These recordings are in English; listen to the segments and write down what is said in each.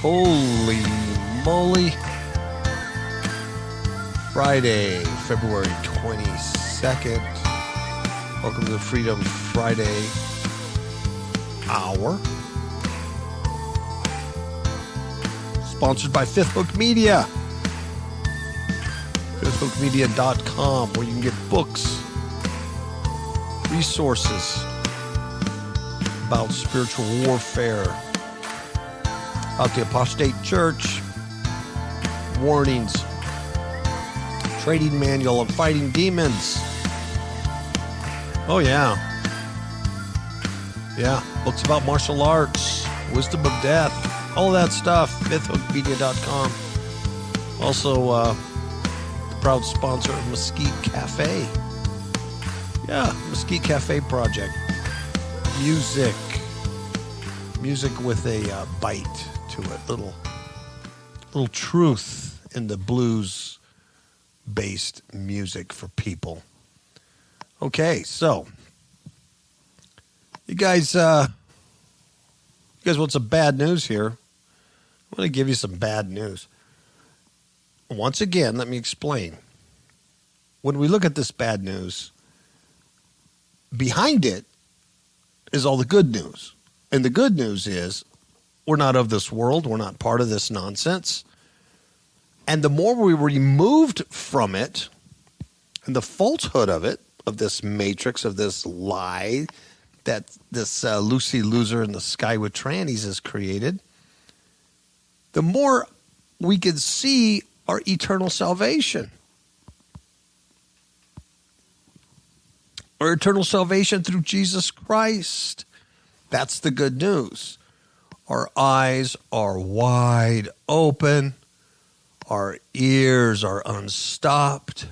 Holy moly. Friday, February 22nd. Welcome to the Freedom Friday Hour. Sponsored by Fifth Book Media. FifthBookMedia.com, where you can get books, resources about spiritual warfare, about the apostate church, warnings, trading manual of fighting demons. Oh, yeah. Yeah, books about martial arts, wisdom of death, all that stuff, FifthBookMedia.com. Also, the proud sponsor of Mesquite Cafe. Yeah, Mesquite Cafe Project. Music with a bite to it. Little truth in the blues-based music for people. Okay, so you guys want some bad news here? I'm going to give you some bad news. Once again, let me explain. When we look at this bad news, behind it is all the good news. And the good news is we're not of this world. We're not part of this nonsense. And the more we removed from it and the falsehood of it, of this matrix, of this lie that this Lucy loser in the sky with trannies has created, the more we can see our eternal salvation. Our eternal salvation through Jesus Christ. That's the good news. Our eyes are wide open. Our ears are unstopped.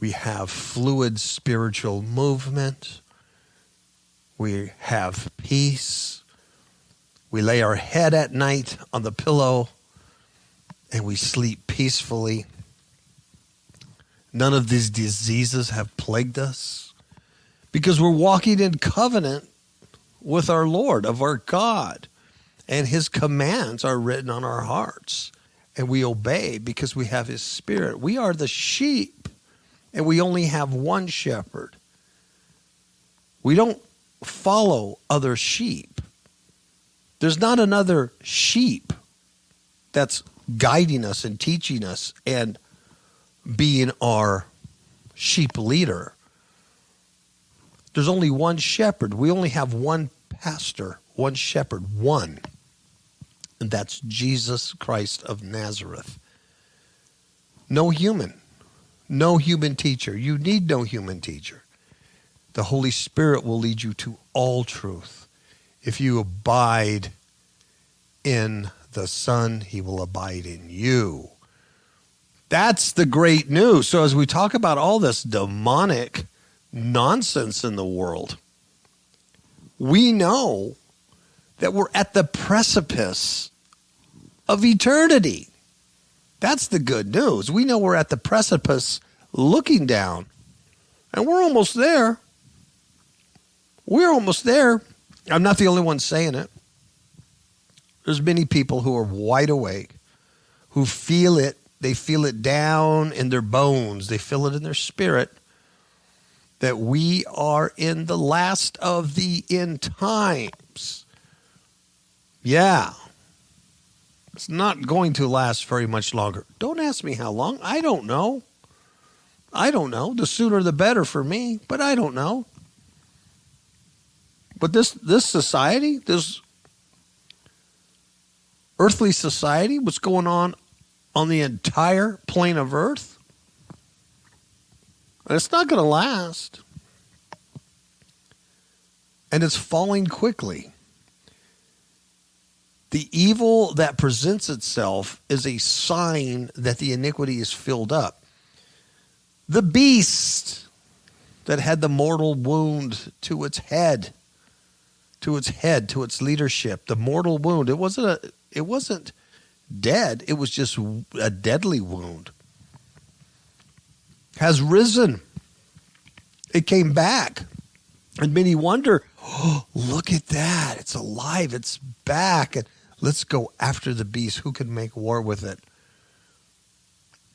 We have fluid spiritual movement. We have peace. We lay our head at night on the pillow and we sleep peacefully. None of these diseases have plagued us because we're walking in covenant with our Lord, of our God, and his commands are written on our hearts, and we obey because we have his spirit. We are the sheep, and we only have one shepherd. We don't follow other sheep. There's not another sheep that's guiding us and teaching us and being our sheep leader. There's only one shepherd. We only have one pastor, one shepherd, one. And that's Jesus Christ of Nazareth. No human teacher. You need no human teacher. The Holy Spirit will lead you to all truth. If you abide in the Son, he will abide in you. That's the great news. So as we talk about all this demonic nonsense in the world, we know that we're at the precipice of eternity. That's the good news. We know we're at the precipice looking down, and we're almost there. We're almost there. I'm not the only one saying it. There's many people who are wide awake, who feel it. They feel it down in their bones. They feel it in their spirit that we are in the last of the end times. Yeah. It's not going to last very much longer. Don't ask me how long. I don't know. The sooner the better for me, but I don't know. But this society, this earthly society, what's going on the entire plane of earth, and it's not going to last. And it's falling quickly. The evil that presents itself is a sign that the iniquity is filled up. The beast that had the mortal wound to its head, to its leadership, the mortal wound, it wasn't dead, it was just a deadly wound, has risen. It came back. And many wonder, oh, look at that. It's alive. It's back. And Let's go after the beast. Who can make war with it?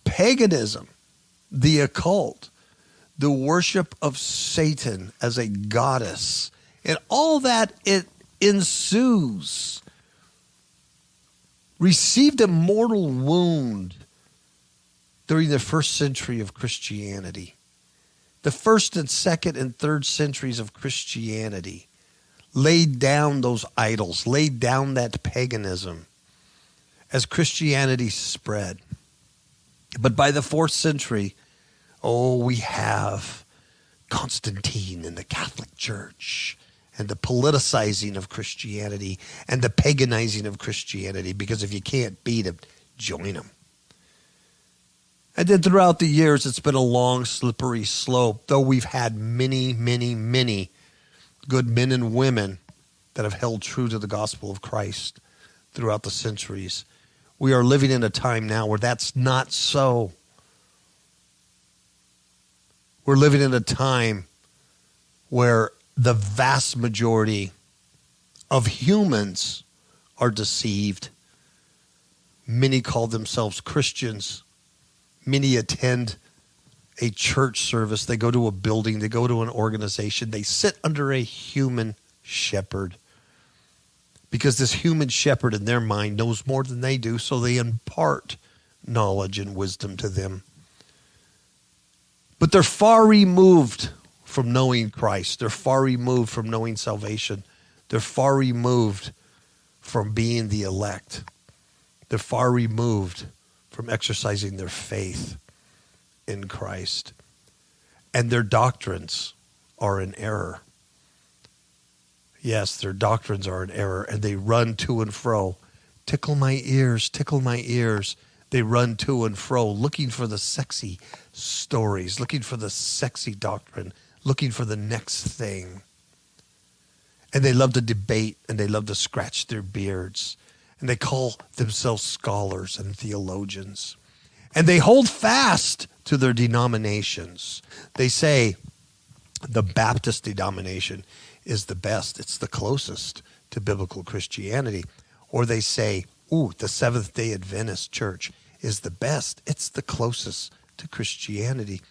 Paganism, the occult, the worship of Satan as a goddess, and all that it ensues, received a mortal wound during the first century of Christianity. The first and second and third centuries of Christianity laid down those idols, laid down that paganism as Christianity spread. But by the 4th century, we have Constantine and the Catholic Church and the politicizing of Christianity and the paganizing of Christianity, because if you can't beat them, join them. And then throughout the years, it's been a long, slippery slope, though we've had many, many, many good men and women that have held true to the gospel of Christ throughout the centuries. We are living in a time now where that's not so. We're living in a time where the vast majority of humans are deceived. Many call themselves Christians. Many attend a church service. They go to a building. They go to an organization. They sit under a human shepherd, because this human shepherd in their mind knows more than they do, so they impart knowledge and wisdom to them. But they're far removed from knowing Christ. They're far removed from knowing salvation. They're far removed from being the elect. They're far removed from exercising their faith in Christ. And their doctrines are in error. Yes, their doctrines are in error, and they run to and fro. Tickle my ears, tickle my ears. They run to and fro, looking for the sexy stories, looking for the sexy doctrine, looking for the next thing. And they love to debate, and they love to scratch their beards. And they call themselves scholars and theologians. And they hold fast to their denominations. They say the Baptist denomination is the best. It's the closest to biblical Christianity. Or they say, the Seventh-day Adventist Church is the best. It's the closest to Christianity.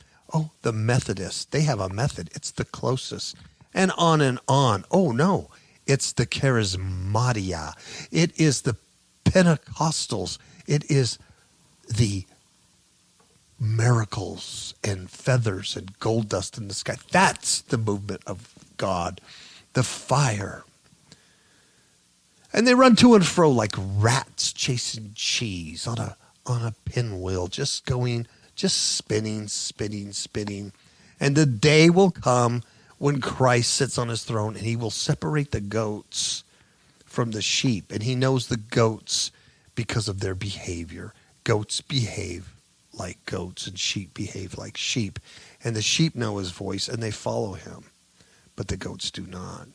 The Methodists, they have a method. It's the closest. And on and on. No, it's the Charismatia. It is the Pentecostals. It is the miracles and feathers and gold dust in the sky. That's the movement of God, the fire. And they run to and fro like rats chasing cheese on a pinwheel, just spinning. And the day will come when Christ sits on his throne, and he will separate the goats from the sheep. And he knows the goats because of their behavior. Goats behave like goats, and sheep behave like sheep. And the sheep know his voice, and they follow him. But the goats do not.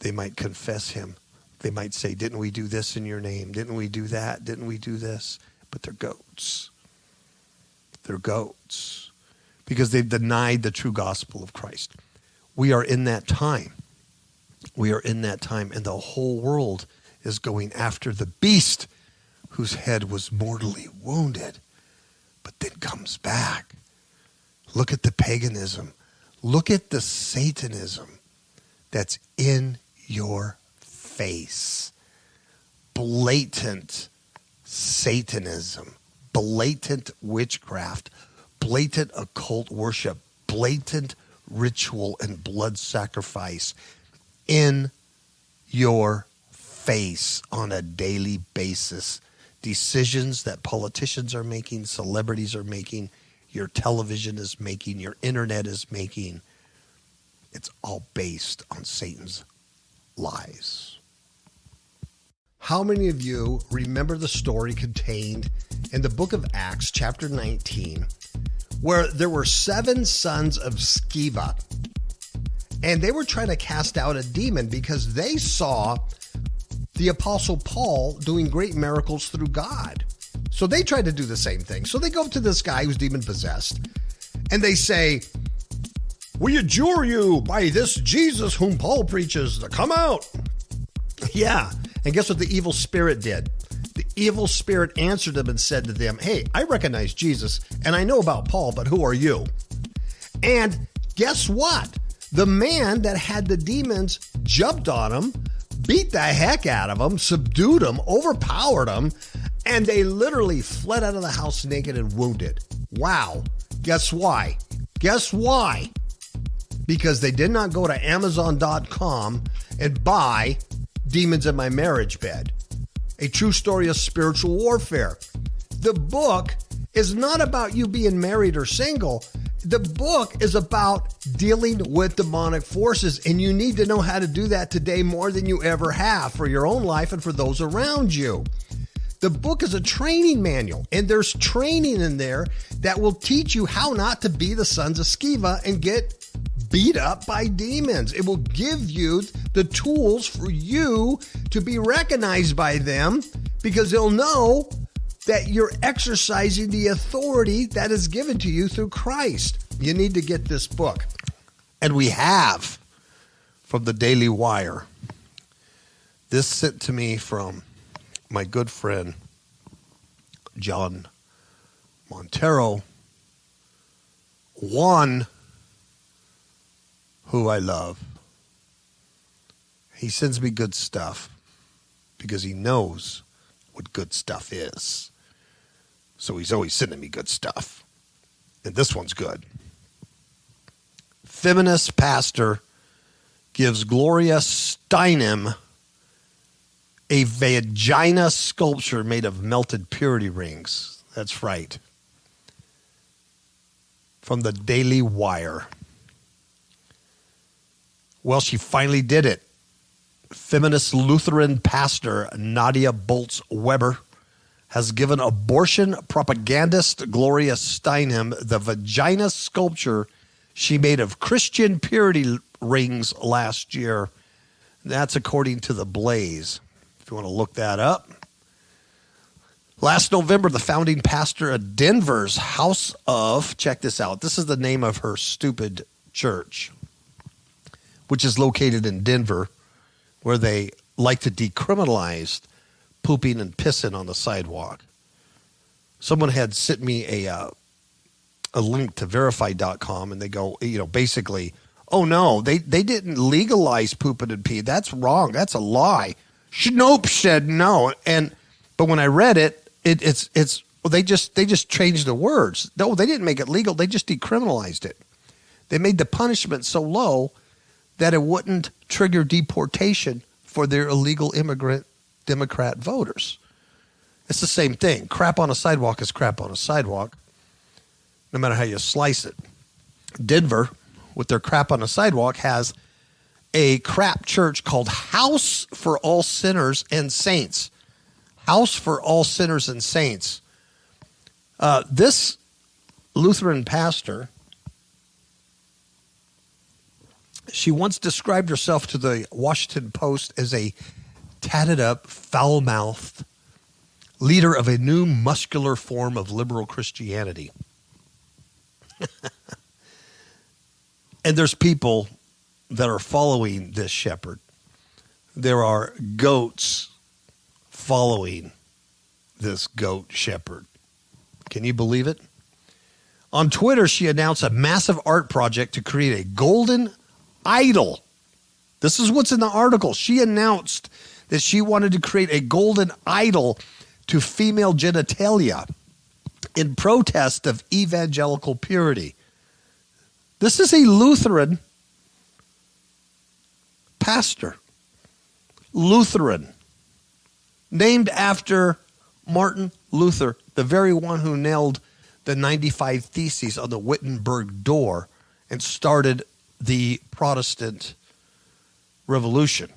They might confess him. They might say, didn't we do this in your name? Didn't we do that? Didn't we do this? But they're goats. They're goats because they've denied the true gospel of Christ. We are in that time. We are in that time, and the whole world is going after the beast whose head was mortally wounded, but then comes back. Look at the paganism. Look at the Satanism that's in your face. Blatant Satanism, blatant witchcraft, blatant occult worship, blatant ritual and blood sacrifice in your face on a daily basis. Decisions that politicians are making, celebrities are making, your television is making, your internet is making. It's all based on Satan's lies. How many of you remember the story contained in the book of Acts, chapter 19, where there were 7 sons of Sceva, and they were trying to cast out a demon because they saw the Apostle Paul doing great miracles through God. So they tried to do the same thing. So they go up to this guy who's demon-possessed, and they say, "We adjure you by this Jesus whom Paul preaches to come out." Yeah. And guess what the evil spirit did? The evil spirit answered them and said to them, hey, I recognize Jesus and I know about Paul, but who are you? And guess what? The man that had the demons jumped on him, beat the heck out of him, subdued him, overpowered him, and they literally fled out of the house naked and wounded. Wow. Guess why? Guess why? Because they did not go to Amazon.com and buy Demons in My Marriage Bed. A true story of spiritual warfare. The book is not about you being married or single. The book is about dealing with demonic forces, and you need to know how to do that today more than you ever have for your own life and for those around you. The book is a training manual, and there's training in there that will teach you how not to be the sons of Sceva and get beat up by demons. It will give you the tools for you to be recognized by them, because they'll know that you're exercising the authority that is given to you through Christ. You need to get this book. And we have from the Daily Wire. This sent to me from my good friend, John Montero, one who I love. He sends me good stuff because he knows what good stuff is. So he's always sending me good stuff. And this one's good. Feminist pastor gives Gloria Steinem a vagina sculpture made of melted purity rings. That's right. From the Daily Wire. Well, she finally did it. Feminist Lutheran Pastor Nadia Bolz-Weber has given abortion propagandist Gloria Steinem the vagina sculpture she made of Christian purity rings last year. That's according to The Blaze, if you want to look that up. Last November, the founding pastor of Denver's House of, check this out, this is the name of her stupid church, which is located in Denver, where they like to decriminalize pooping and pissing on the sidewalk. Someone had sent me a link to verify.com, and they go, basically, oh no, they didn't legalize pooping and pee. That's wrong. That's a lie. Nope said no. But when I read it, they just changed the words. No, they didn't make it legal. They just decriminalized it. They made the punishment so low that it wouldn't trigger deportation for their illegal immigrant Democrat voters. It's the same thing. Crap on a sidewalk is crap on a sidewalk, no matter how you slice it. Denver, with their crap on a sidewalk, has a crap church called House for All Sinners and Saints. House for All Sinners and Saints. This Lutheran pastor, she once described herself to the Washington Post as a tatted up, foul-mouthed leader of a new muscular form of liberal Christianity. And there's people that are following this shepherd. There are goats following this goat shepherd. Can you believe it? On Twitter, she announced a massive art project to create a golden idol. This is what's in the article. She announced that she wanted to create a golden idol to female genitalia in protest of evangelical purity. This is a Lutheran pastor. Lutheran. Named after Martin Luther, the very one who nailed the 95 Theses on the Wittenberg door and started the Protestant Revolution.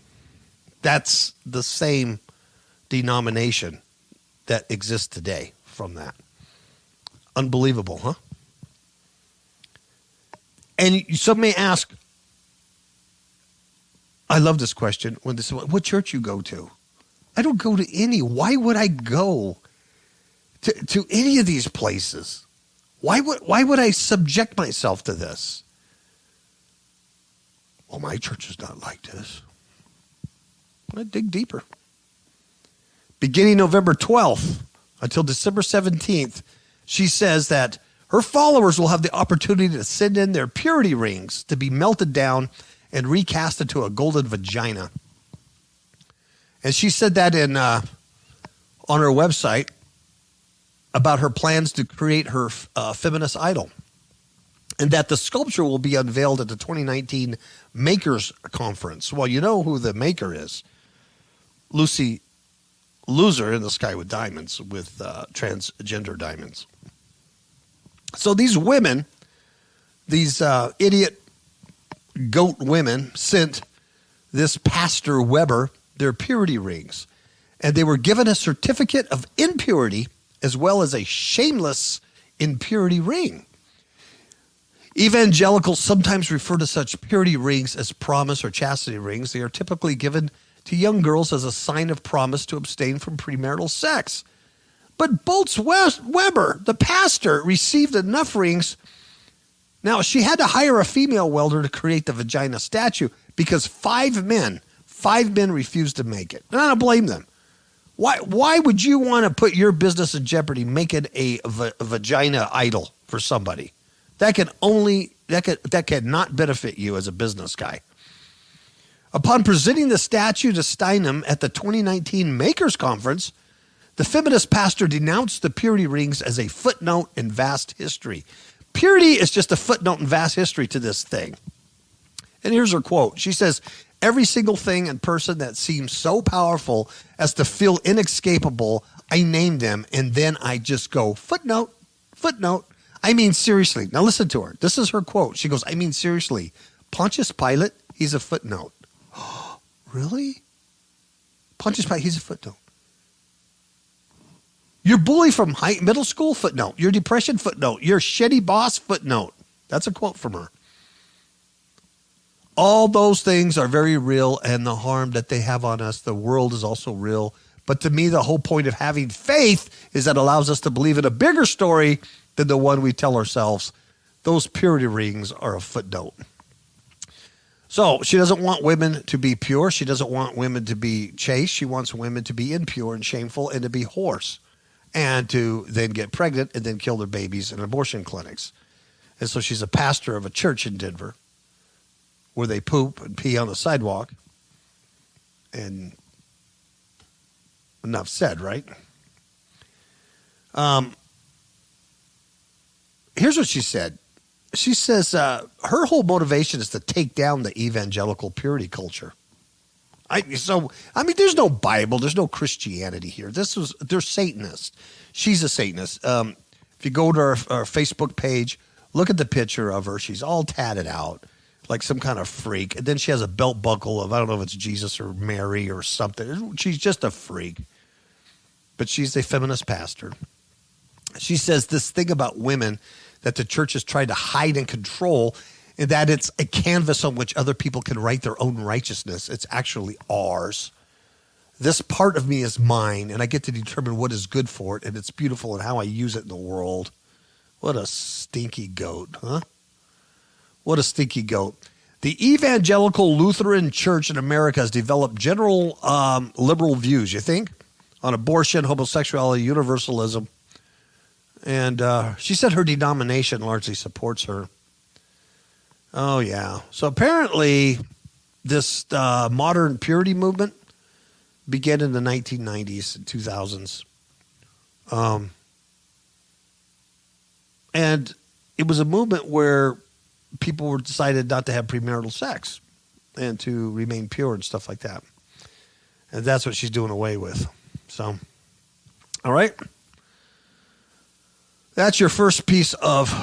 That's the same denomination that exists today from that. Unbelievable, huh? And some may ask, I love this question, when this, what church you go to? I don't go to any. Why would I go to any of these places? Why would I subject myself to this? Well, my church is not like this. I dig deeper. beginning November 12th until December 17th, she says that her followers will have the opportunity to send in their purity rings to be melted down and recast into a golden vagina. And she said that on her website about her plans to create her feminist idol, and that the sculpture will be unveiled at the 2019 Makers Conference. Well, you know who the maker is. Lucy Loser in the Sky with Diamonds, with transgender diamonds. So these women, these idiot goat women, sent this Pastor Weber their purity rings, and they were given a certificate of impurity as well as a shameless impurity ring. Evangelicals sometimes refer to such purity rings as promise or chastity rings. They are typically given to young girls as a sign of promise to abstain from premarital sex. But Boltz Weber, the pastor, received enough rings. Now, she had to hire a female welder to create the vagina statue because five men refused to make it. And I don't blame them. Why would you want to put your business in jeopardy making a vagina idol for somebody? That cannot benefit you as a business guy. Upon presenting the statue to Steinem at the 2019 Makers Conference, the feminist pastor denounced the purity rings as a footnote in vast history. Purity is just a footnote in vast history to this thing. And here's her quote. She says, "Every single thing and person that seems so powerful as to feel inescapable, I name them, and then I just go, footnote, footnote. I mean, seriously." Now listen to her. This is her quote. She goes, "I mean, seriously, Pontius Pilate, he's a footnote." Really? Pontius Pilate, he's a footnote. Your bully from middle school, footnote. Your depression, footnote. Your shitty boss, footnote. That's a quote from her. All those things are very real, and the harm that they have on us, the world is also real. But to me, the whole point of having faith is that it allows us to believe in a bigger story than the one we tell ourselves. Those purity rings are a footnote. So she doesn't want women to be pure. She doesn't want women to be chaste. She wants women to be impure and shameful and to be whores and to then get pregnant and then kill their babies in abortion clinics. And so she's a pastor of a church in Denver where they poop and pee on the sidewalk. And enough said, right? Here's what she said. She says her whole motivation is to take down the evangelical purity culture. There's no Bible. There's no Christianity here. They're Satanists. She's a Satanist. If you go to our Facebook page, look at the picture of her. She's all tatted out like some kind of freak. And then she has a belt buckle of, I don't know if it's Jesus or Mary or something. She's just a freak. But she's a feminist pastor. She says this thing about women that the church has tried to hide and control, and that it's a canvas on which other people can write their own righteousness. It's actually ours. This part of me is mine, and I get to determine what is good for it, and it's beautiful and how I use it in the world. What a stinky goat, huh? What a stinky goat. The Evangelical Lutheran Church in America has developed general liberal views, you think, on abortion, homosexuality, universalism. And she said her denomination largely supports her. Oh, yeah. So apparently this modern purity movement began in the 1990s and 2000s. And it was a movement where people were decided not to have premarital sex and to remain pure and stuff like that. And that's what she's doing away with. So, all right. That's your first piece of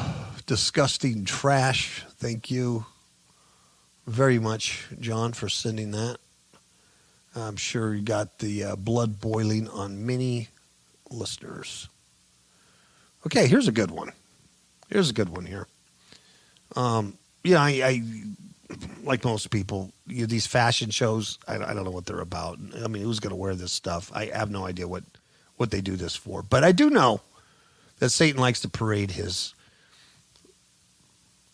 disgusting trash. Thank you very much, John, for sending that. I'm sure you got the blood boiling on many listeners. Okay, here's a good one. Here's a good one here. I like most people, these fashion shows, I don't know what they're about. I mean, who's going to wear this stuff? I have no idea what they do this for. But I do know that Satan likes to parade his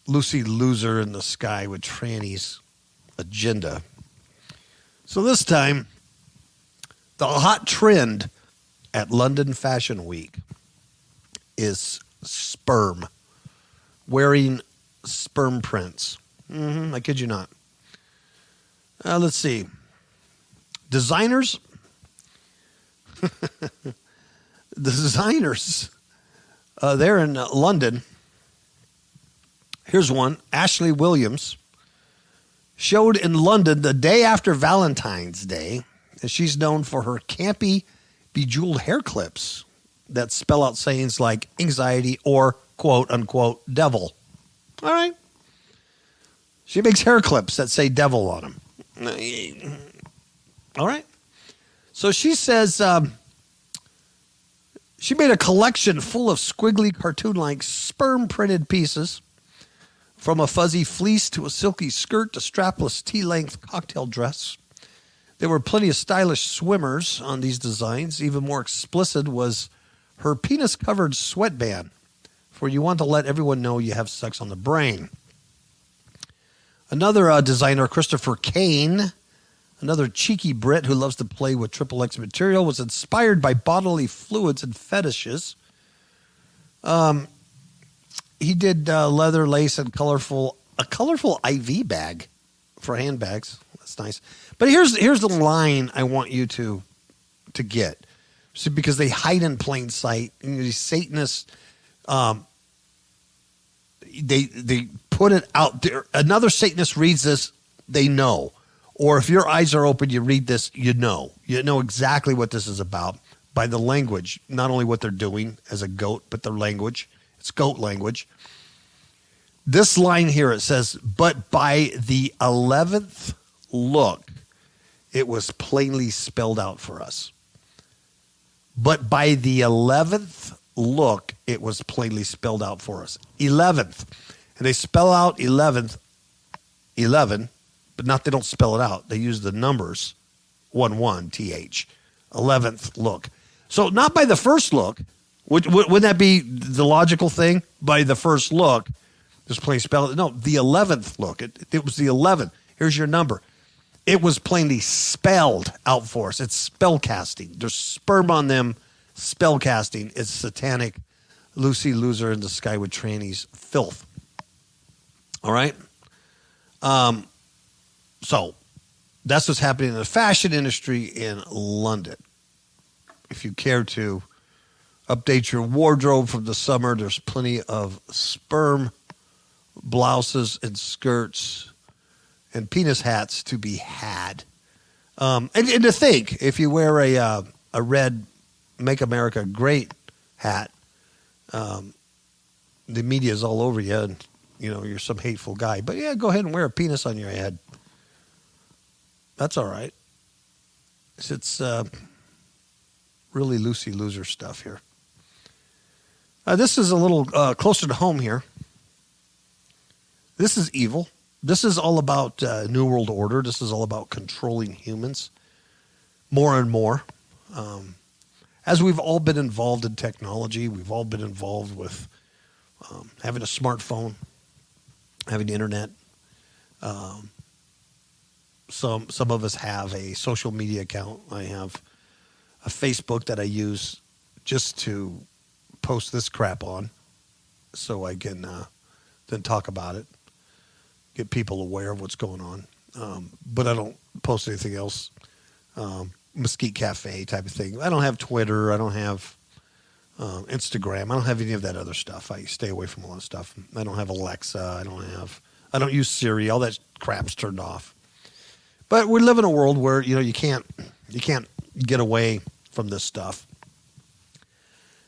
Lucy Loser in the Sky with trannies agenda. So this time, The hot trend at London Fashion Week is sperm, wearing sperm prints. I kid you not. Let's see. Designers. The designers. They're in London. Here's one. Ashley Williams showed in London the day after Valentine's Day. And she's known for her campy, bejeweled hair clips that spell out sayings like anxiety or quote unquote devil. All right. She makes hair clips that say devil on them. All right. So she says she made a collection full of squiggly cartoon-like sperm-printed pieces, from a fuzzy fleece to a silky skirt to strapless T-length cocktail dress. There were plenty of stylish swimmers on these designs. Even more explicit was her penis-covered sweatband, for you want to let everyone know you have sex on the brain. Another designer, Christopher Kane, another cheeky Brit who loves to play with XXX material, was inspired by bodily fluids and fetishes. He did leather, lace, and a colorful IV bag for handbags. That's nice. But here's the line I want you to get. See, because they hide in plain sight. And these Satanists, they put it out there. Another Satanist reads this, they know. Or if your eyes are open, you read this, you know. You know exactly what this is about by the language. Not only what they're doing as a goat, but their language. It's goat language. This line here, it says, but by the 11th look, it was plainly spelled out for us. But by the 11th look, it was plainly spelled out for us. 11th. And they spell out 11th, 11, but they don't spell it out. They use the numbers, 11th. 11th look. So not by the first look. Wouldn't that be the logical thing? By the first look, this plain spelled. No, the 11th look. It was the 11th. Here's your number. It was plainly spelled out for us. It's spell casting. There's sperm on them. Spell casting. It's satanic. Lucy loser in the sky with trannies. Filth. All right. So that's what's happening in the fashion industry in London. If you care to update your wardrobe from the summer, there's plenty of sperm blouses and skirts and penis hats to be had. And to think, if you wear a red Make America Great hat, the media is all over you, and you're some hateful guy. But yeah, go ahead and wear a penis on your head. That's all right. It's really Lucy loser stuff here. This is a little closer to home here. This is evil. This is all about New World Order. This is all about controlling humans more and more. As we've all been involved in technology, we've all been involved with having a smartphone, having the internet. Some of us have a social media account. I have a Facebook that I use just to post this crap on, so I can then talk about it, get people aware of what's going on. But I don't post anything else. Mesquite Cafe type of thing. I don't have Twitter. I don't have Instagram. I don't have any of that other stuff. I stay away from a lot of stuff. I don't have Alexa. I don't use Siri. All that crap's turned off. But we live in a world where you can't get away from this stuff.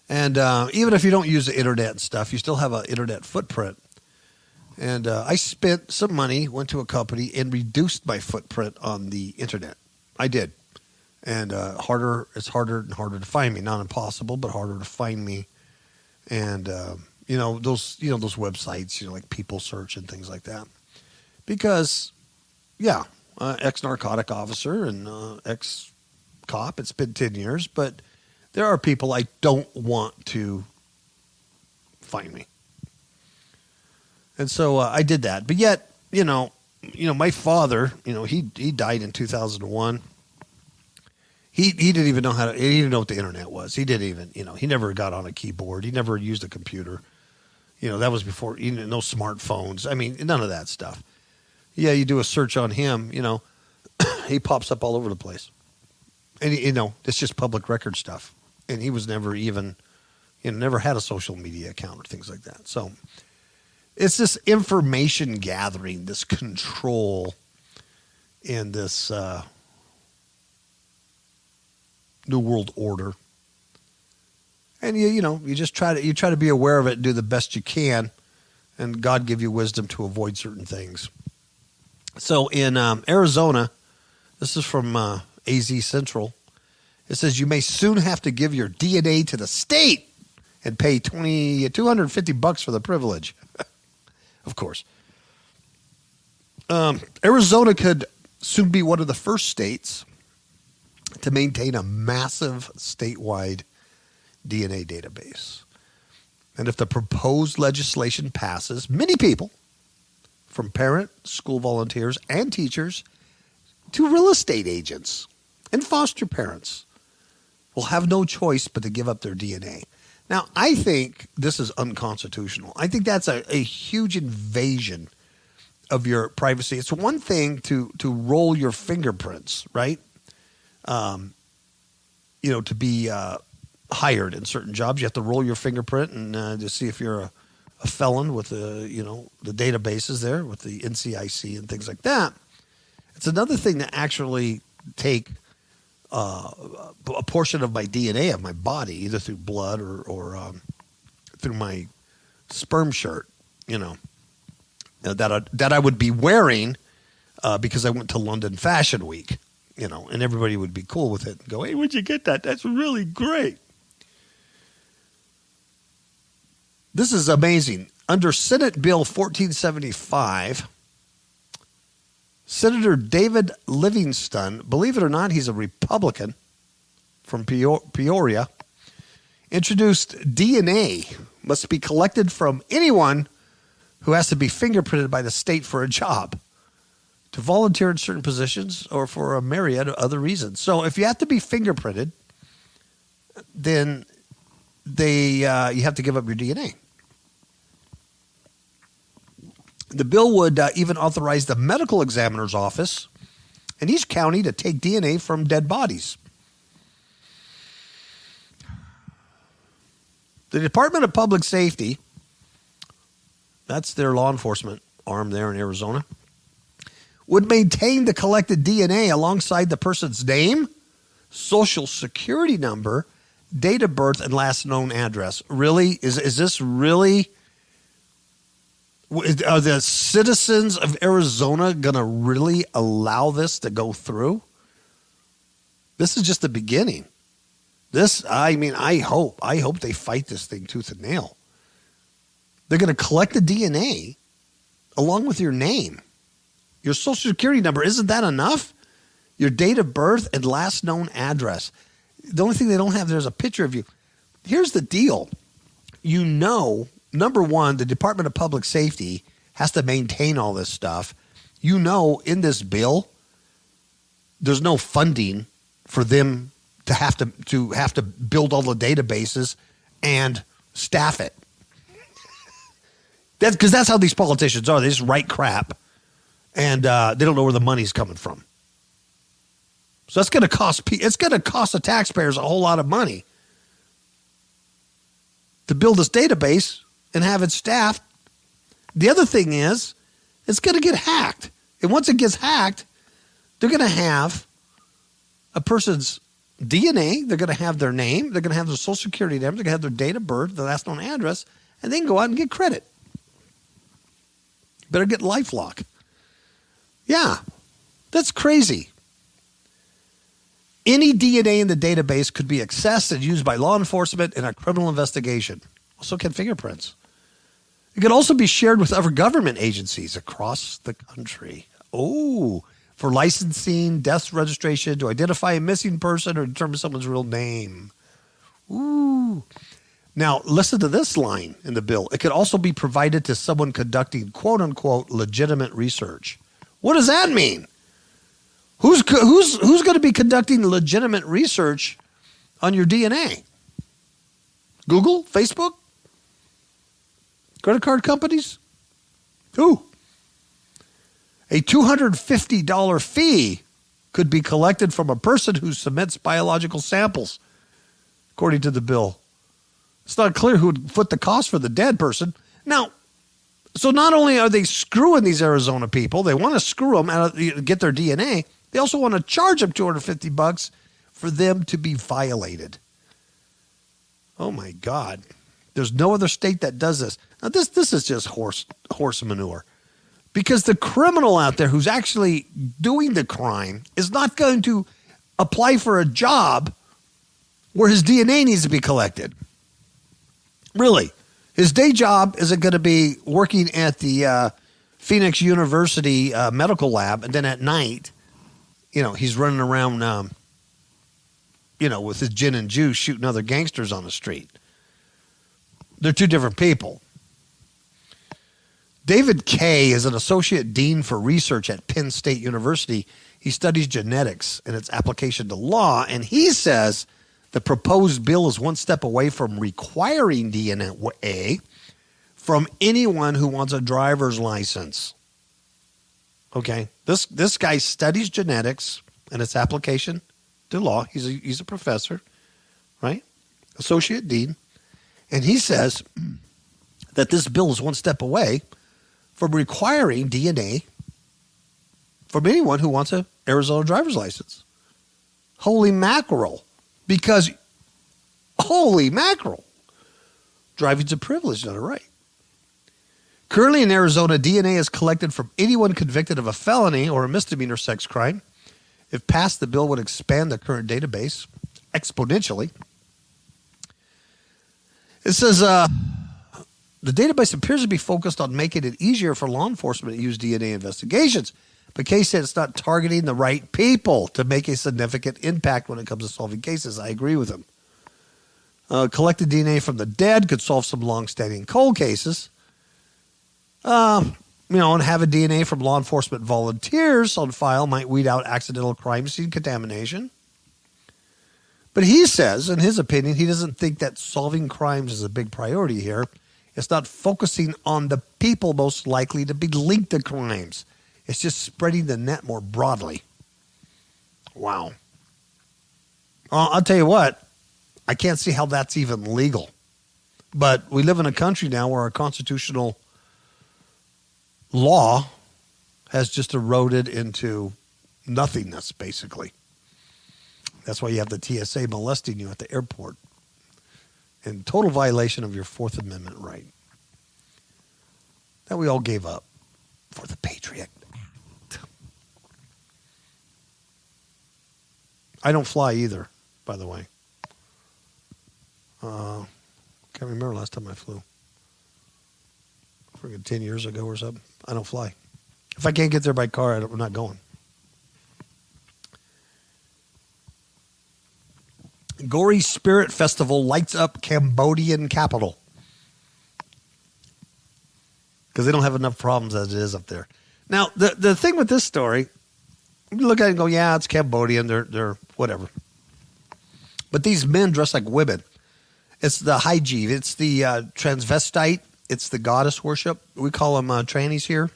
And even if you don't use the internet and stuff, you still have an internet footprint. And I spent some money, went to a company, and reduced my footprint on the internet. I did. And it's harder and harder to find me. Not impossible, but harder to find me. And those websites, like People Search and things like that. Because, yeah, ex-narcotic officer and ex-cop. It's been 10 years, but there are people I don't want to find me. And so I did that. But yet, my father, he died in 2001. He didn't even know he didn't know what the internet was. He didn't even, he never got on a keyboard. He never used a computer. That was before, no smartphones. I mean, none of that stuff. Yeah, you do a search on him, he pops up all over the place. And, it's just public record stuff. And he was never even, never had a social media account or things like that. So it's this information gathering, this control, and this New World Order. And you just try to be aware of it and do the best you can, and God give you wisdom to avoid certain things. So in Arizona, this is from AZ Central. It says you may soon have to give your DNA to the state and pay $250 for the privilege. Of course. Arizona could soon be one of the first states to maintain a massive statewide DNA database. And if the proposed legislation passes, many people, from parent, school volunteers, and teachers, to real estate agents and foster parents, will have no choice but to give up their DNA. Now, I think this is unconstitutional. I think that's a huge invasion of your privacy. It's one thing to roll your fingerprints, right? To be hired in certain jobs, you have to roll your fingerprint and to see if you're a felon with the databases there with the NCIC and things like that. It's another thing to actually take a portion of my DNA of my body, either through blood or through my sperm shirt, that I would be wearing because I went to London Fashion Week, and everybody would be cool with it and go, "Hey, where'd you get that? That's really great." This is amazing. Under Senate Bill 1475, Senator David Livingston, believe it or not, he's a Republican from Peoria, introduced DNA must be collected from anyone who has to be fingerprinted by the state for a job, to volunteer in certain positions, or for a myriad of other reasons. So if you have to be fingerprinted, then you have to give up your DNA. The bill would even authorize the medical examiner's office in each county to take DNA from dead bodies. The Department of Public Safety, that's their law enforcement arm there in Arizona, would maintain the collected DNA alongside the person's name, social security number, date of birth, and last known address. Really? Is this really? Are the citizens of Arizona going to really allow this to go through? This is just the beginning. I hope they fight this thing tooth and nail. They're going to collect the DNA along with your name. Your social security number, isn't that enough? Your date of birth and last known address. The only thing they don't have there is a picture of you. Here's the deal. Number one, the Department of Public Safety has to maintain all this stuff. In this bill, there's no funding for them to have to build all the databases and staff it. Because that's how these politicians are. They just write crap, and they don't know where the money's coming from. So that's going to cost. It's going to cost the taxpayers a whole lot of money to build this database and have it staffed. The other thing is, it's going to get hacked. And once it gets hacked, they're going to have a person's DNA. They're going to have their name. They're going to have their social security number. They're going to have their date of birth, their last known address, and they can go out and get credit. Better get LifeLock. Yeah, that's crazy. Any DNA in the database could be accessed and used by law enforcement in a criminal investigation. So can fingerprints. It could also be shared with other government agencies across the country. Oh, for licensing, death registration, to identify a missing person or determine someone's real name. Ooh. Now, listen to this line in the bill. It could also be provided to someone conducting quote-unquote legitimate research. What does that mean? Who's going to be conducting legitimate research on your DNA? Google, Facebook, credit card companies? Who? A $250 fee could be collected from a person who submits biological samples, according to the bill. It's not clear who would foot the cost for the dead person. Now, so not only are they screwing these Arizona people, they want to screw them out of, get their DNA. They also want to charge them $250 for them to be violated. Oh my God! There's no other state that does this. Now this is just horse manure, because the criminal out there who's actually doing the crime is not going to apply for a job where his DNA needs to be collected. Really. His day job isn't going to be working at the Phoenix University medical lab, and then at night, he's running around, with his gin and juice shooting other gangsters on the street. They're two different people. David Kay is an associate dean for research at Penn State University. He studies genetics and its application to law, and he says the proposed bill is one step away from requiring DNA from anyone who wants a driver's license. Okay, this guy studies genetics and its application to law. He's a professor, right? Associate dean. And he says that this bill is one step away from requiring DNA from anyone who wants an Arizona driver's license. Holy mackerel. Because, holy mackerel, driving's a privilege, not a right. Currently in Arizona, DNA is collected from anyone convicted of a felony or a misdemeanor sex crime. If passed, the bill would expand the current database exponentially. It says the database appears to be focused on making it easier for law enforcement to use DNA investigations. But Kay said it's not targeting the right people to make a significant impact when it comes to solving cases. I agree with him. Collected DNA from the dead could solve some long-standing cold cases. And having DNA from law enforcement volunteers on file might weed out accidental crime scene contamination. But he says, in his opinion, he doesn't think that solving crimes is a big priority here. It's not focusing on the people most likely to be linked to crimes. It's just spreading the net more broadly. Wow. I'll tell you what, I can't see how that's even legal. But we live in a country now where our constitutional law has just eroded into nothingness, basically. That's why you have the TSA molesting you at the airport in total violation of your Fourth Amendment right that we all gave up for the Patriot Act. I don't fly either, by the way. Can't remember last time I flew. Freaking 10 years ago or something. I don't fly. If I can't get there by car, I'm not going. Gory Spirit Festival lights up Cambodian capital. Because they don't have enough problems as it is up there. Now, the thing with this story, you look at it and go, yeah, it's Cambodian, they're whatever. But these men dress like women. It's the Haiji, it's the transvestite, it's the goddess worship. We call them trannies here.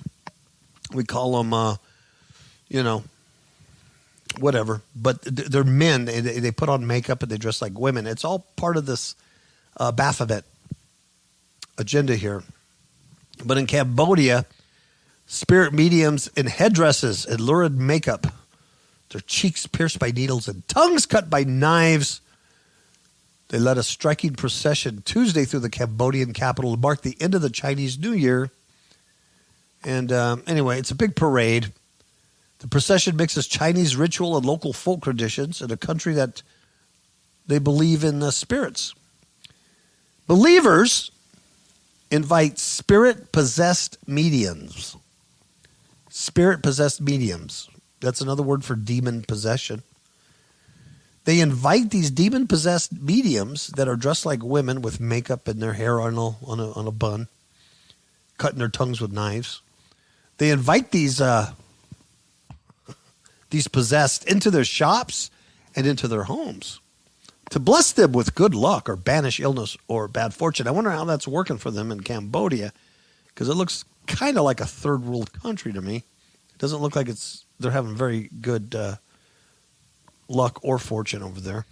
We call them, whatever. But they're men. They put on makeup and they dress like women. It's all part of this Baphomet agenda here. But in Cambodia, spirit mediums in headdresses and lurid makeup, their cheeks pierced by needles and tongues cut by knives. They led a striking procession Tuesday through the Cambodian capital to mark the end of the Chinese New Year. And anyway, it's a big parade. The procession mixes Chinese ritual and local folk traditions in a country that they believe in spirits. Believers invite spirit-possessed mediums. Spirit-possessed mediums. That's another word for demon possession. They invite these demon-possessed mediums that are dressed like women with makeup and their hair on a bun, cutting their tongues with knives. They invite these these possessed into their shops and into their homes to bless them with good luck or banish illness or bad fortune. I wonder how that's working for them in Cambodia, because it looks kind of like a third world country to me. It doesn't look like they're having very good luck or fortune over there.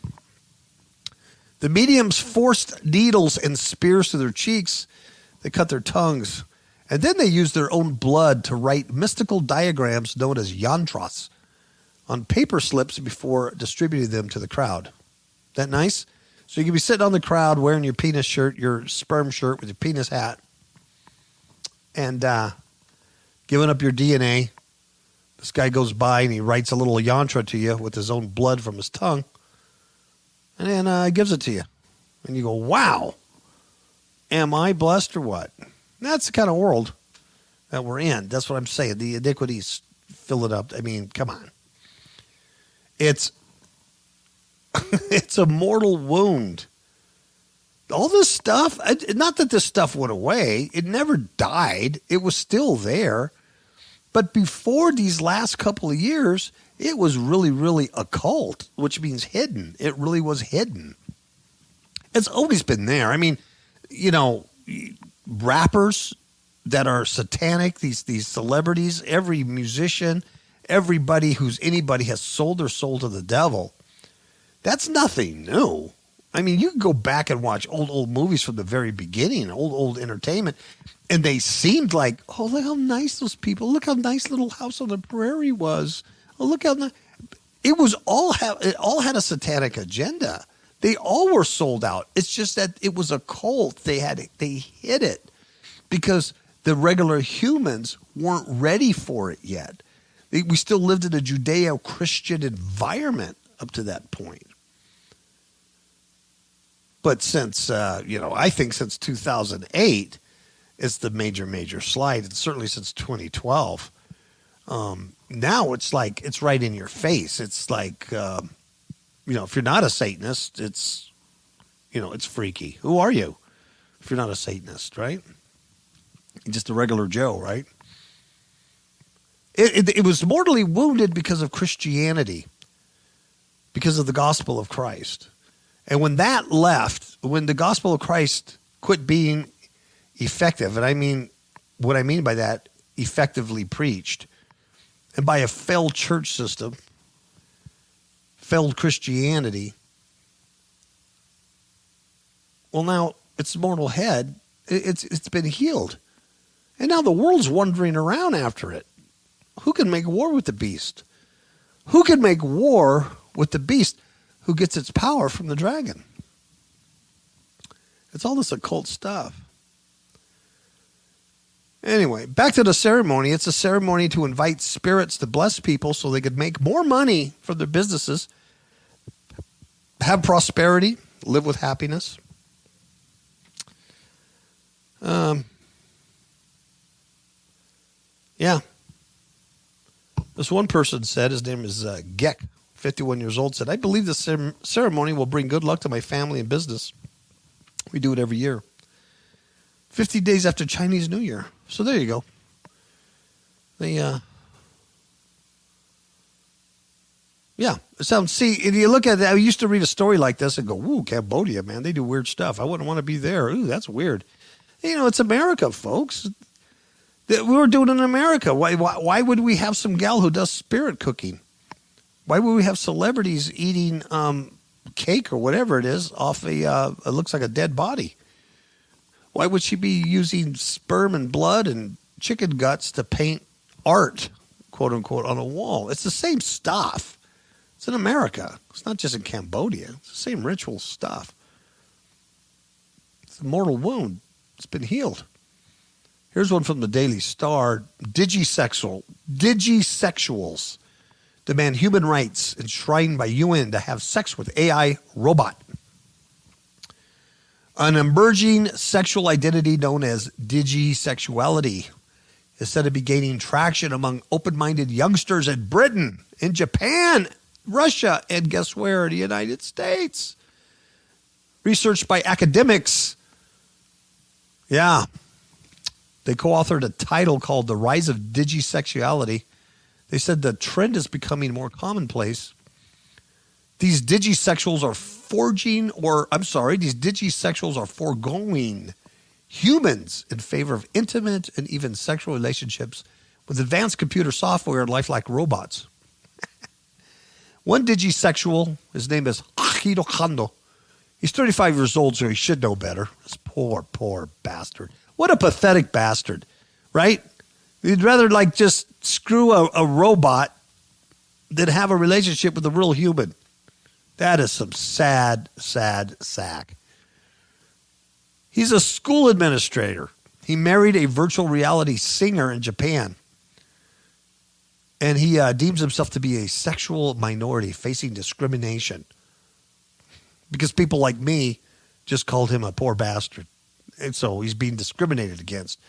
The mediums forced needles and spears to their cheeks. They cut their tongues. And then they used their own blood to write mystical diagrams known as yantras on paper slips before distributing them to the crowd. That nice? So you can be sitting on the crowd wearing your penis shirt, your sperm shirt with your penis hat, and giving up your DNA. This guy goes by and he writes a little yantra to you with his own blood from his tongue, and then he gives it to you. And you go, wow, am I blessed or what? That's the kind of world that we're in. That's what I'm saying. The iniquities fill it up. I mean, come on. It's a mortal wound. All this stuff, not that this stuff went away. It never died. It was still there. But before these last couple of years, it was really, really occult, which means hidden. It really was hidden. It's always been there. I mean, you know, rappers that are satanic, these celebrities, every musician, everybody who's anybody has sold their soul to the devil. That's nothing new. I mean, you can go back and watch old movies from the very beginning, old entertainment, and they seemed like, oh, look how nice those people, look how nice Little House on the Prairie was. Oh, look how nice. It all had a satanic agenda. They all were sold out. It's just that it was a cult. They hid it because the regular humans weren't ready for it yet. We still lived in a Judeo-Christian environment up to that point. But since, I think since 2008, it's the major slide. And certainly since 2012. Now it's like, it's right in your face. It's like, if you're not a Satanist, it's freaky. Who are you if you're not a Satanist, right? You're just a regular Joe, right? It was mortally wounded because of Christianity, because of the gospel of Christ. And when that left, when the gospel of Christ quit being effective, and what I mean by that, effectively preached, and by a failed church system, failed Christianity, well, now its mortal head, it's been healed. And now the world's wandering around after it. Who can make war with the beast? Who can make war with the beast who gets its power from the dragon? It's all this occult stuff. Anyway, back to the ceremony. It's a ceremony to invite spirits to bless people so they could make more money for their businesses, have prosperity, live with happiness. Yeah. This one person said, his name is Geck, 51 years old, said, I believe the ceremony will bring good luck to my family and business. We do it every year. 50 days after Chinese New Year. So there you go. See, if you look at that, I used to read a story like this and go, ooh, Cambodia, man, they do weird stuff. I wouldn't want to be there. Ooh, that's weird. It's America, folks. We were doing it in America. Why would we have some gal who does spirit cooking? Why would we have celebrities eating cake or whatever it is off it looks like a dead body? Why would she be using sperm and blood and chicken guts to paint art, quote unquote, on a wall? It's the same stuff. It's in America. It's not just in Cambodia. It's the same ritual stuff. It's a mortal wound. It's been healed. Here's one from the Daily Star. Digisexuals demand human rights enshrined by UN to have sex with AI robot. An emerging sexual identity known as digisexuality is said to be gaining traction among open-minded youngsters in Britain, in Japan, Russia, and guess where? The United States. Research by academics. Yeah. They co-authored a title called The Rise of Digisexuality. They said the trend is becoming more commonplace. These digisexuals are foregoing humans in favor of intimate and even sexual relationships with advanced computer software and lifelike robots. One digisexual, his name is Ajido Kando. He's 35 years old, so he should know better. This poor bastard. What a pathetic bastard, right? You'd rather just screw a robot than have a relationship with a real human. That is some sad sack. He's a school administrator. He married a virtual reality singer in Japan. And he deems himself to be a sexual minority facing discrimination. Because people like me just called him a poor bastard. And so he's being discriminated against.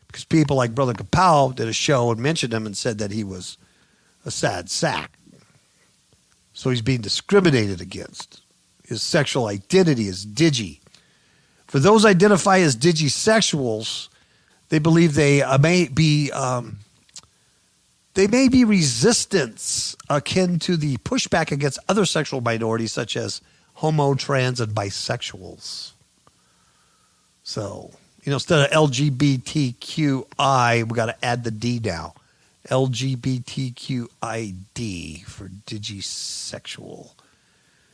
Because people like Brother KAPOW did a show and mentioned him and said that he was a sad sack. So he's being discriminated against. His sexual identity is digi. For those identify as digisexuals, they believe they may be resistance akin to the pushback against other sexual minorities such as homo, trans, and bisexuals. So, instead of LGBTQI, we got to add the D now. LGBTQID for digisexual.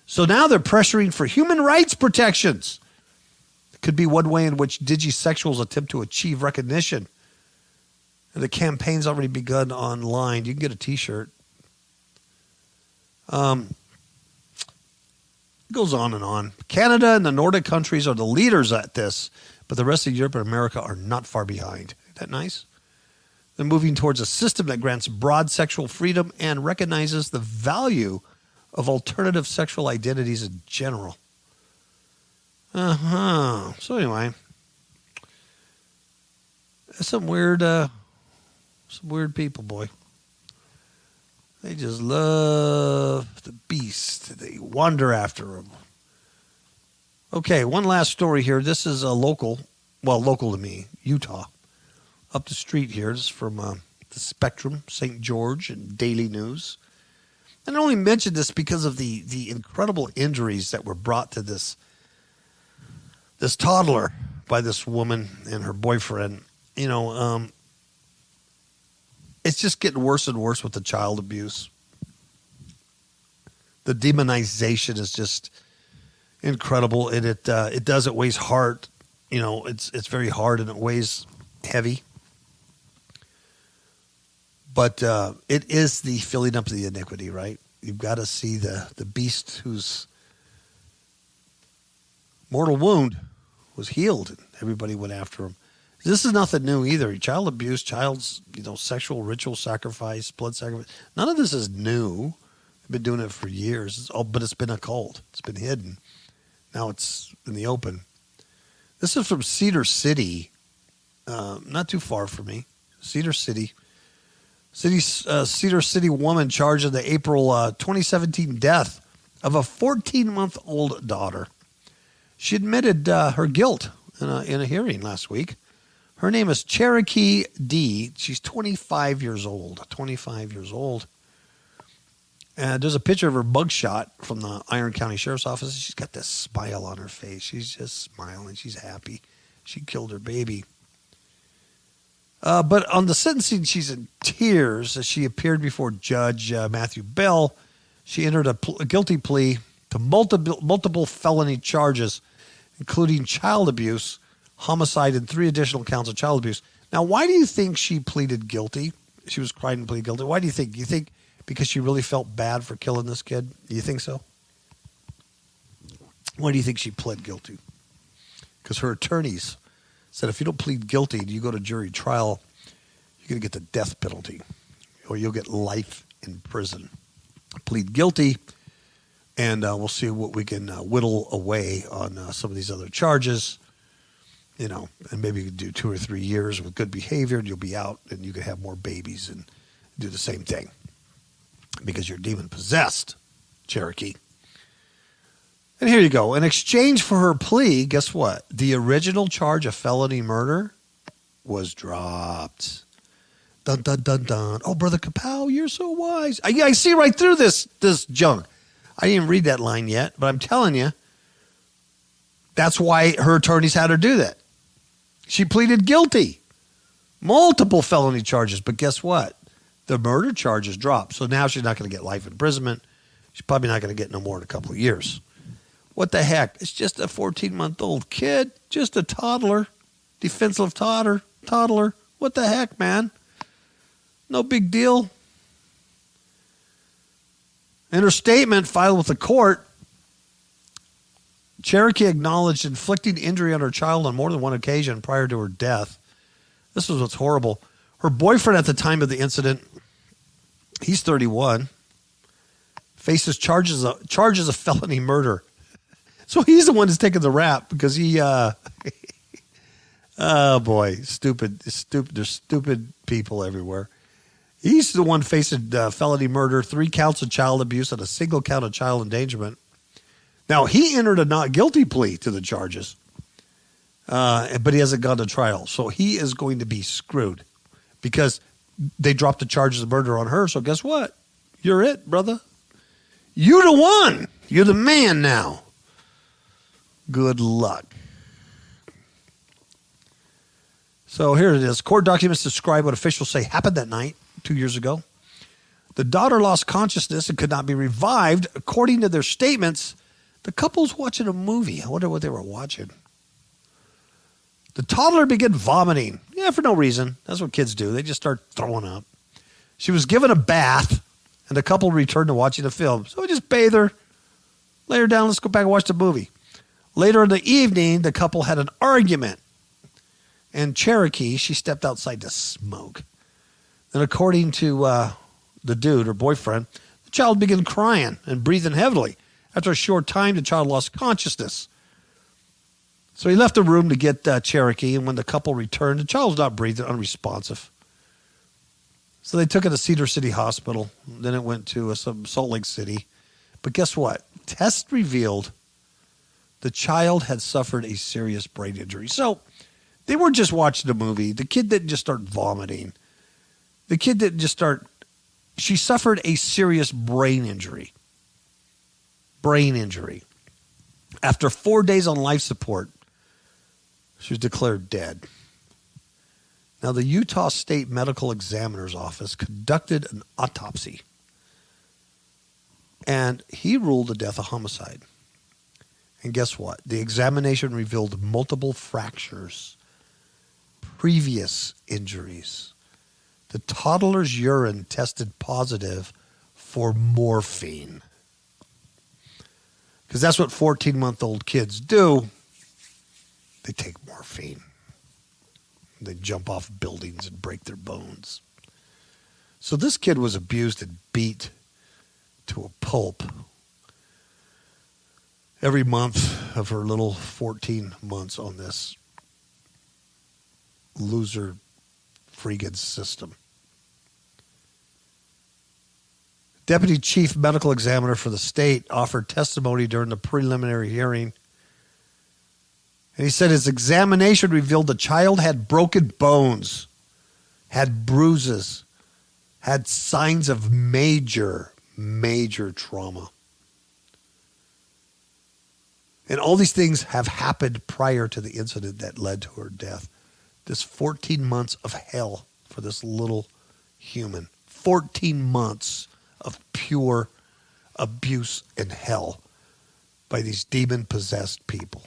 So now they're pressuring for human rights protections. It could be one way in which digisexuals attempt to achieve recognition. And the campaign's already begun online. You can get a t-shirt. It goes on and on. Canada and the Nordic countries are the leaders at this, but the rest of Europe and America are not far behind. Isn't that nice? They're moving towards a system that grants broad sexual freedom and recognizes the value of alternative sexual identities in general. So anyway, that's some weird people, boy. They just love the beast. They wander after him. Okay, one last story here. This is a local to me, Utah. Up the street here. This is from the Spectrum, St. George, and Daily News. And I only mentioned this because of the incredible injuries that were brought to this toddler by this woman and her boyfriend. It's just getting worse and worse with the child abuse. The demonization is just incredible, and it weighs hard. It's very hard and it weighs heavy. But it is the filling up of the iniquity, right? You've got to see the beast whose mortal wound was healed, and everybody went after him. This is nothing new either. Child abuse, child's sexual ritual sacrifice, blood sacrifice. None of this is new. I've been doing it for years. But it's been occult. It's been hidden. Now it's in the open. This is from Cedar City, not too far from me. Cedar City. Cedar City woman charged in the April 2017 death of a 14-month-old daughter. She admitted her guilt in a hearing last week. Her name is Cherokee D. She's 25 years old. 25 years old. And there's a picture of her mugshot from the Iron County Sheriff's Office. She's got this smile on her face. She's just smiling. She's happy. She killed her baby. But on the sentencing, she's in tears as she appeared before Judge Matthew Bell. She entered a guilty plea to multiple felony charges, including child abuse, homicide, and 3 additional counts of child abuse. Now, why do you think she pleaded guilty? She was crying and pleaded guilty. Why do you think? Do you think because she really felt bad for killing this kid? Do you think so? Why do you think she pled guilty? Because her attorneys said if you don't plead guilty and you go to jury trial, you're going to get the death penalty or you'll get life in prison. Plead guilty, and we'll see what we can whittle away on some of these other charges. And maybe you could do 2 or 3 years with good behavior and you'll be out and you can have more babies and do the same thing because you're demon possessed, Cherokee. And here you go. In exchange for her plea, guess what? The original charge of felony murder was dropped. Dun, dun, dun, dun. Oh, Brother KAPOW, you're so wise. I see right through this junk. I didn't read that line yet, but I'm telling you, that's why her attorneys had her do that. She pleaded guilty. Multiple felony charges, but guess what? The murder charges dropped. So now she's not going to get life imprisonment. She's probably not going to get no more than a couple of years. What the heck? It's just a 14-month-old kid, just a toddler, defensive toddler. What the heck, man? No big deal. In her statement filed with the court, Cherokee acknowledged inflicting injury on her child on more than one occasion prior to her death. This was what's horrible. Her boyfriend at the time of the incident, he's 31, faces charges of felony murder. So he's the one that's taking the rap because he, oh boy, stupid. There's stupid people everywhere. He's the one facing felony murder, 3 counts of child abuse, and a single count of child endangerment. Now, he entered a not guilty plea to the charges, but he hasn't gone to trial. So he is going to be screwed because they dropped the charges of murder on her. So guess what? You're it, brother. You're the one. You're the man now. Good luck. So here it is. Court documents describe what officials say happened that night 2 years ago. The daughter lost consciousness and could not be revived. According to their statements, the couple's watching a movie. I wonder what they were watching. The toddler began vomiting. Yeah, for no reason. That's what kids do. They just start throwing up. She was given a bath, and the couple returned to watching the film. So we just bathe her, lay her down, let's go back and watch the movie. Later in the evening, the couple had an argument. And Cherokee, she stepped outside to smoke. Then according to the dude, her boyfriend, the child began crying and breathing heavily. After a short time, the child lost consciousness. So he left the room to get Cherokee, and when the couple returned, the child was not breathing, unresponsive. So they took it to Cedar City Hospital. Then it went to Salt Lake City. But guess what? Tests revealed the child had suffered a serious brain injury. So they weren't just watching the movie. The kid didn't just start vomiting. The kid didn't just start. She suffered a serious brain injury. Brain injury. After 4 days on life support, she was declared dead. Now, the Utah State Medical Examiner's Office conducted an autopsy, and he ruled the death a homicide. And guess what? The examination revealed multiple fractures, previous injuries. The toddler's urine tested positive for morphine. Because that's what 14-month-old kids do. They take morphine. They jump off buildings and break their bones. So this kid was abused and beat to a pulp every month of her little 14 months on this loser freaking system. Deputy Chief Medical Examiner for the state offered testimony during the preliminary hearing. And he said his examination revealed the child had broken bones, had bruises, had signs of major trauma. And all these things have happened prior to the incident that led to her death. This 14 months of hell for this little human. 14 months of pure abuse and hell by these demon-possessed people.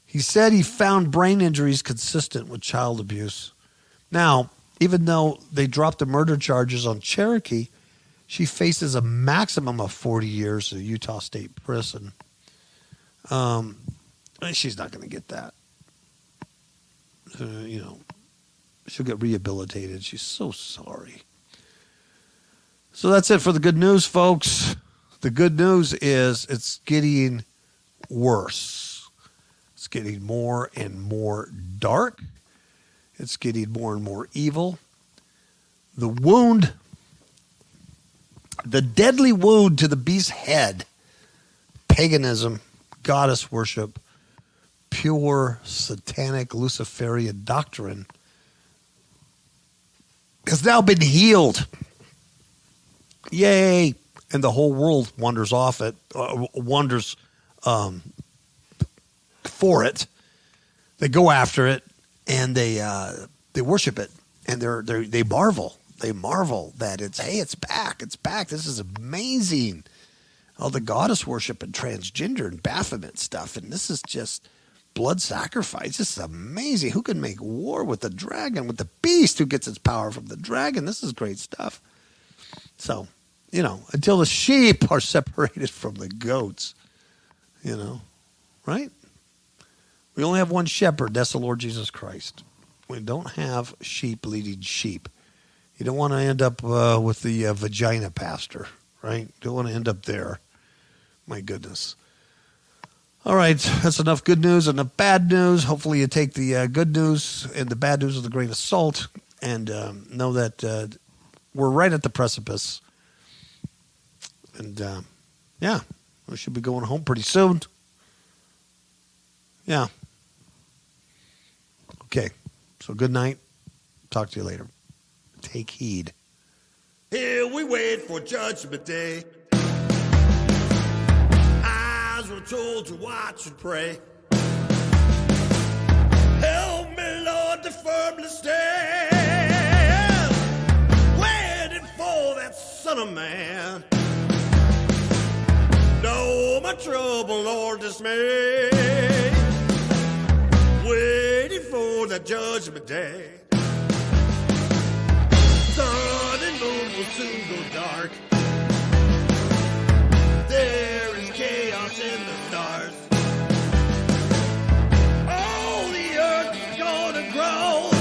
He said he found brain injuries consistent with child abuse. Now, even though they dropped the murder charges on Cherokee, she faces a maximum of 40 years in Utah State Prison. She's not going to get that. She'll get rehabilitated. She's so sorry. So that's it for the good news, folks. The good news is it's getting worse. It's getting more and more dark. It's getting more and more evil. The wound, the deadly wound to the beast's head, paganism, goddess worship, pure satanic Luciferian doctrine has now been healed. Yay. And the whole world wanders off it, wanders for it. They go after it, and they worship it, and they marvel. They marvel that it's back. It's back. This is amazing. All the goddess worship and transgender and Baphomet stuff, and this is just blood sacrifice. This is amazing. Who can make war with the dragon, with the beast who gets its power from the dragon? This is great stuff. So, until the sheep are separated from the goats, right? We only have one shepherd. That's the Lord Jesus Christ. We don't have sheep leading sheep. You don't want to end up with the Vagina pastor, right? You don't want to end up there. My goodness. All right, that's enough good news and enough bad news. Hopefully you take the good news and the bad news with a grain of salt and know that we're right at the precipice. And, we should be going home pretty soon. Yeah. Okay, so good night. Talk to you later. Take heed. Here we wait for Judgment Day. Eyes were told to watch and pray. Help me, Lord, to firmly stand, waiting for that Son of Man. Know my trouble, Lord, dismay, waiting for that Judgment Day. Sun and moon will soon go dark. There is chaos in the stars. All the earth is gonna groan.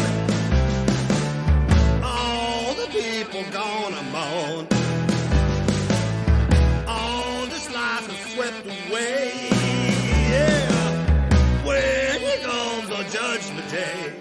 All the people gonna moan. All this life is swept away. Yeah, when it comes on Judgment Day.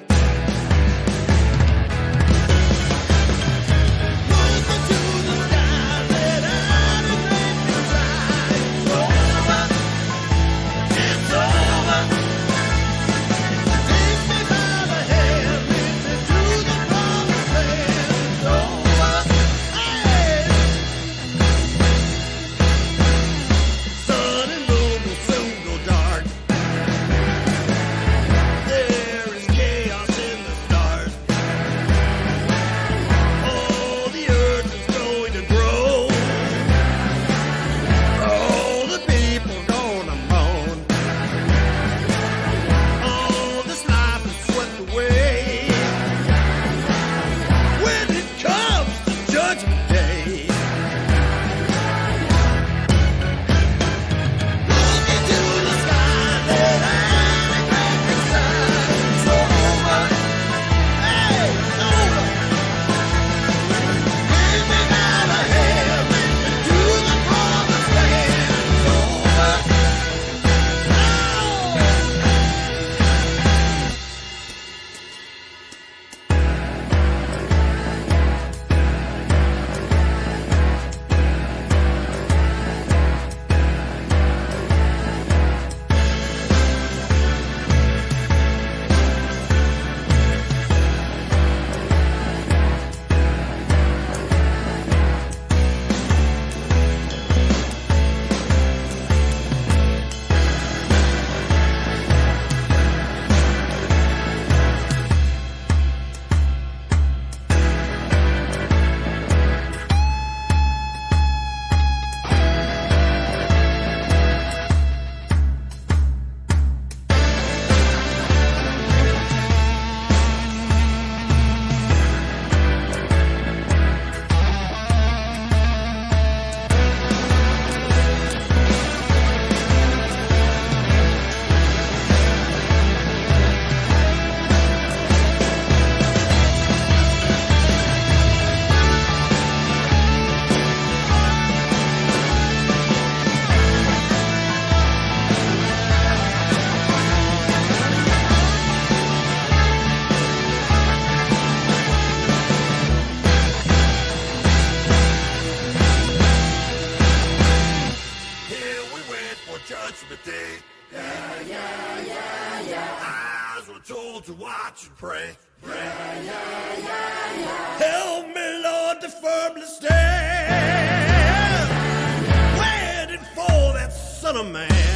Told to watch and pray. Help firmly stand, waiting for that Son of Man.